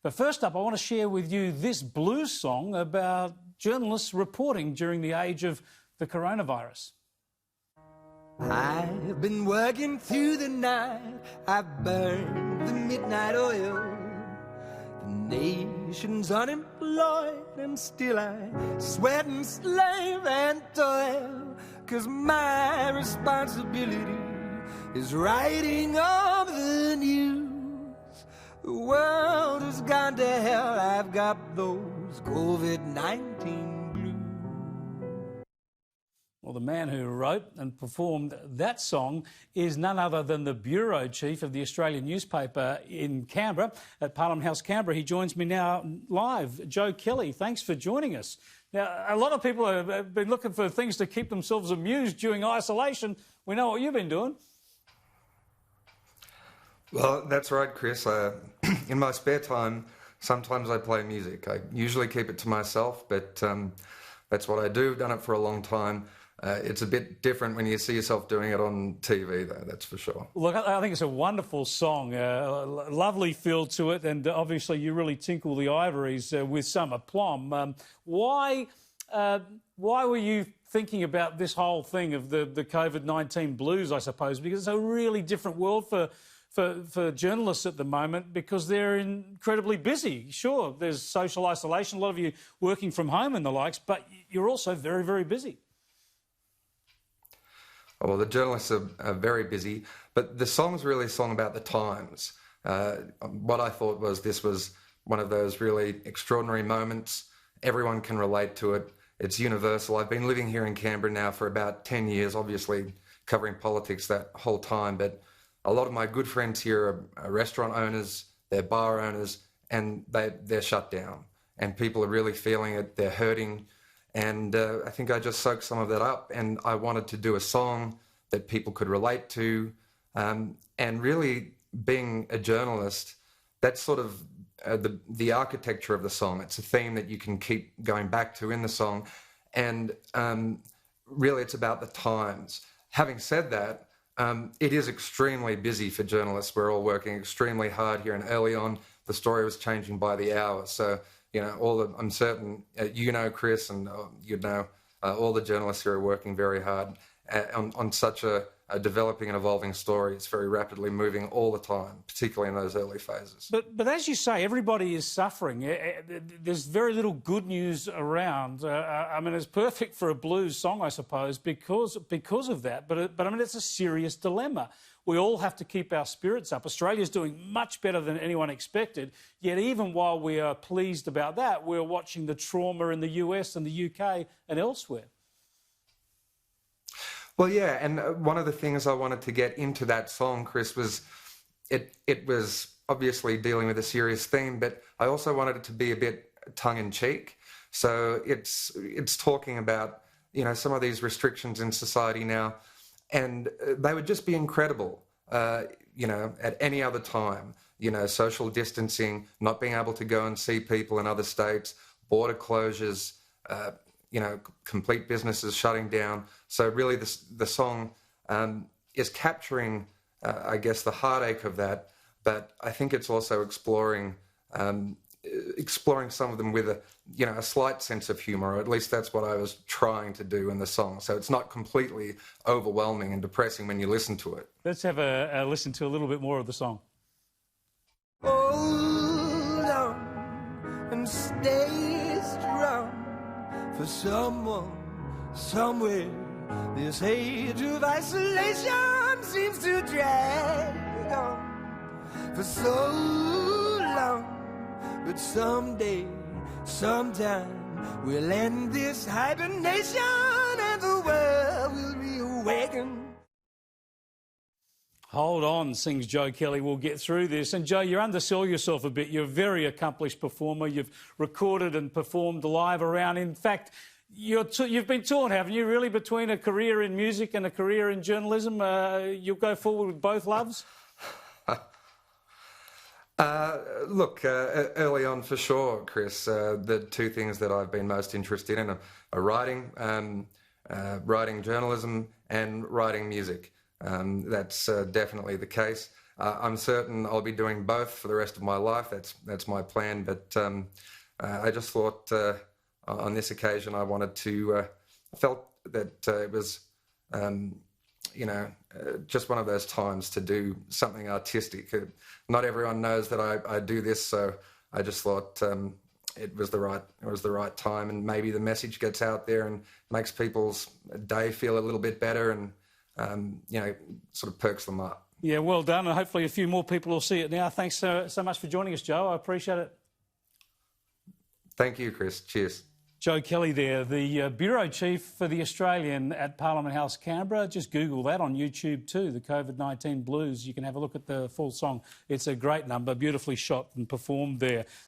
But first up, I want to share with you this blues song about journalists reporting during the age of the coronavirus. I've been working through the night, I've burned the midnight oil. The nation's unemployed and still I sweat and slave and toil. 'Cause my responsibility is writing of the news. The world has gone to hell, I've got those COVID-19 blues. Well, the man who wrote and performed that song is none other than the bureau chief of the Australian newspaper in Canberra, at Parliament House, Canberra. He joins me now live. Joe Kelly, thanks for joining us. Now, a lot of people have been looking for things to keep themselves amused during isolation. We know what you've been doing. Well, that's right, Chris. In my spare time, sometimes I play music. I usually keep it to myself, but that's what I do. I've done it for a long time. It's a bit different when you see yourself doing it on TV, though, that's for sure. Look, I think it's a wonderful song, lovely feel to it, and obviously you really tinkle the ivories with some aplomb. Why were you thinking about this whole thing of the COVID-19 blues, I suppose? Because it's a really different world for journalists at the moment, because they're incredibly busy. Sure, there's social isolation, a lot of you working from home and the likes, but you're also very, very busy. Well, the journalists are very busy, but the song's really a song about the times. What I thought was this was one of those really extraordinary moments. Everyone can relate to it. It's universal. I've been living here in Canberra now for about 10 years, obviously covering politics that whole time, but a lot of my good friends here are restaurant owners, they're bar owners, and they're shut down. And people are really feeling it, they're hurting. And I think I just soaked some of that up, and I wanted to do a song that people could relate to. And really, being a journalist, that's sort of the architecture of the song. It's a theme that you can keep going back to in the song. And really, it's about the times. Having said that, it is extremely busy for journalists. We're all working extremely hard here, and early on, the story was changing by the hour. So, you know, I'm certain, Chris, and all the journalists here are working very hard on such a developing and evolving story. It's very rapidly moving all the time, particularly in those early phases. But as you say, everybody is suffering. There's very little good news around. I mean, it's perfect for a blues song, I suppose, because of that. But I mean, it's a serious dilemma. We all have to keep our spirits up. Australia's doing much better than anyone expected, yet even while we are pleased about that, we're watching the trauma in the US and the UK and elsewhere. Well, yeah, and one of the things I wanted to get into that song, Chris, was it was obviously dealing with a serious theme, but I also wanted it to be a bit tongue-in-cheek. So it's talking about, you know, some of these restrictions in society now, and they would just be incredible, you know, at any other time. You know, social distancing, not being able to go and see people in other states, border closures, you know, complete businesses shutting down. So really the song is capturing, I guess, the heartache of that, but I think it's also exploring some of them with a slight sense of humour, or at least that's what I was trying to do in the song. So it's not completely overwhelming and depressing when you listen to it. Let's have a listen to a little bit more of the song. Hold on and stay strong for someone, somewhere. This age of isolation seems to drag on for so long. But someday, sometime, we'll end this hibernation and the world will reawaken. Hold on, sings Joe Kelly. We'll get through this. And Joe, you undersell yourself a bit. You're a very accomplished performer. You've recorded and performed live around. In fact, you've been torn, haven't you, really, between a career in music and a career in journalism? You'll go forward with both loves? Look, early on for sure, Chris, the two things that I've been most interested in are writing, writing journalism and writing music. That's definitely the case. I'm certain I'll be doing both for the rest of my life. That's my plan. But I just thought on this occasion I wanted to. I felt that it was, just one of those times to do something artistic. Not everyone knows that I do this, so I just thought it was the right time, and maybe the message gets out there and makes people's day feel a little bit better, and sort of perks them up. Yeah, well done, and hopefully a few more people will see it now. Thanks so much for joining us, Joe. I appreciate it. Thank you, Chris. Cheers. Joe Kelly there, the Bureau Chief for the Australian at Parliament House, Canberra. Just Google that on YouTube too, the COVID-19 Blues. You can have a look at the full song. It's a great number, beautifully shot and performed there.